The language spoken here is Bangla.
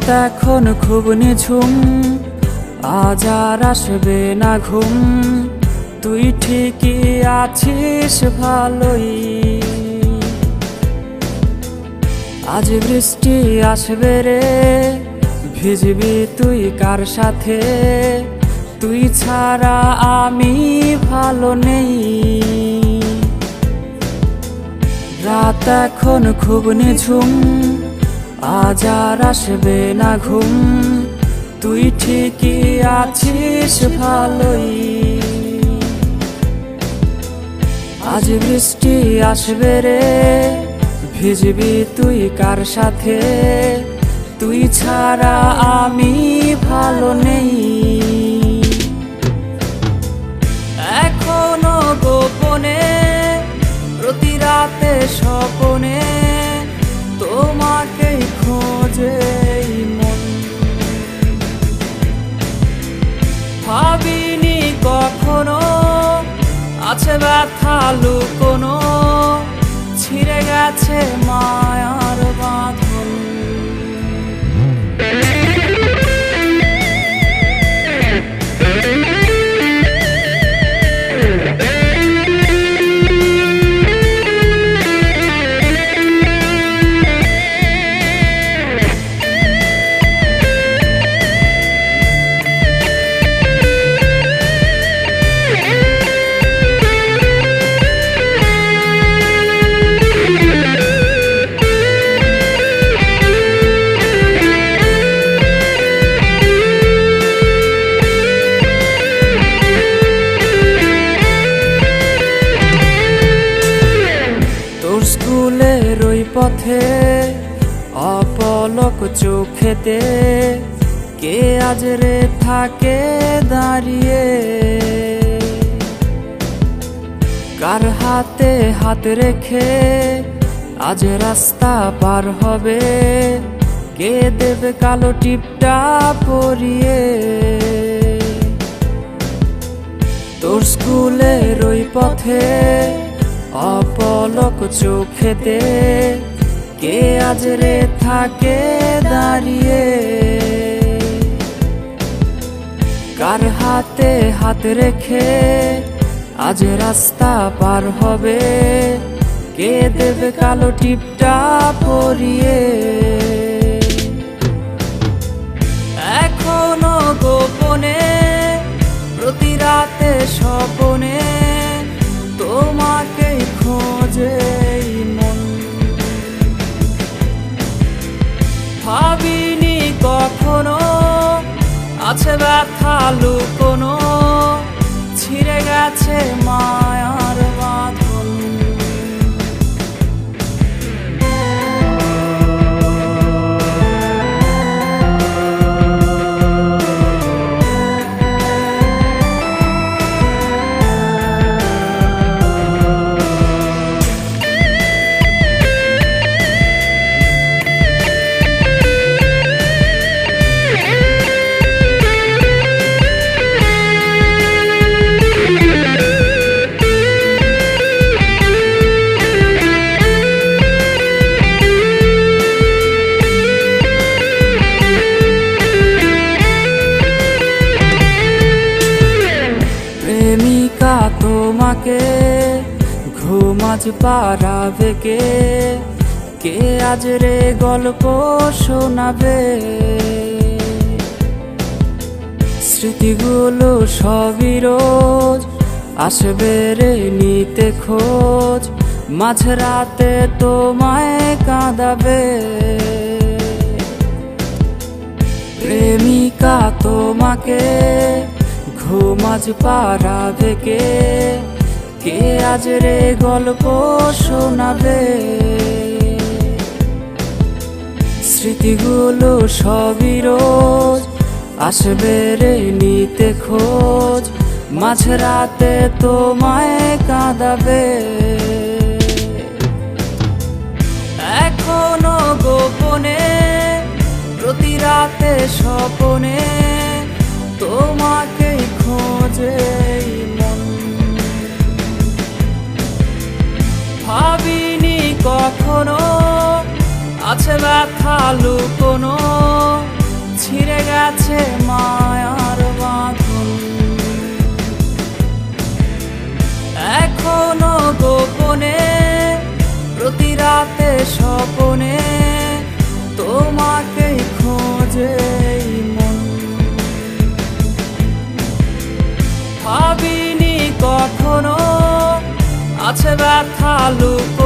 রাত এখন খুব নিঝুম, আজ আর আসবে না ঘুম। তুই ঠিকই আছিস ভালোই, আজ বৃষ্টি আসবে রে, ভিজবি তুই কার সাথে? তুই ছাড়া আমি ভালো নেই। রাত এখন খুব নিঝুম, আজ আর আসবে না ঘুম। তুই ঠিকই আছিস ভালোই, আজ বৃষ্টি আসবে রে, ভিজবি তুই কার সাথে? তুই ছাড়া আমি ভালো নেই। এখনো গোপনে প্রতি রাতে স্বপনে তোমাকে খোঁজে মন। ভাবিনি কখনো আছে ব্যথা লুকোনো, ছিঁড়ে গেছে মায়ার বাঁধন। স্কুলের ওই পথে অপলক চোখেতে কে আজ রে থাকে দাঁড়িয়ে? কার হাতে হাত রেখে আজ রাস্তা পার হবে? কে দেবে কালো টিপটা পরিয়ে? তোর স্কুলের ওই পথে অপলক চোখেতে কে আজ রে থাকে দাঁড়িয়ে? কার হাতে হাত রেখে আজ রাস্তা পার হবে? কে দেবে কালো টিপটা পরিয়ে? এখনো গোপনে প্রতি রাতে স্বপনে তোমাকে খোঁজে মন। ভাবিনি কখনো আছে ব্যথা লুকোনো, ছিঁড়ে গেছে মায়ার বাঁধন। প্রেমিকা তোমাকে ঘুম আজ পাড়াবে কে? কে আজ রে গল্প শোনাবে? স্মৃতিগুলো সবই রোজ আসবে রে নিতে খোঁজ, মাঝরাতে তোমায় কাঁদাবে। প্রেমিকা তোমাকে ঘুম আজ পাড়াবে কে? কে আজ রে গল্প শোনাবে? স্মৃতিগুলো সবই রোজ আসবে রে নিতে খোঁজ, মাঝরাতে তোমায় কাঁদাবে। এখনো গোপনে প্রতি রাতে স্বপনে তোমাকে খোঁজে মন। ভাবিনি কখনো আছে ব্যথা লুকোনো, গেছে মায়ার বাঁধন। এখনো গোপনে প্রতি রাতে স্বপনে তোমাকে খোঁজে এই মন। ভাবিনি কখনো আছে ব্যথা লুকোনো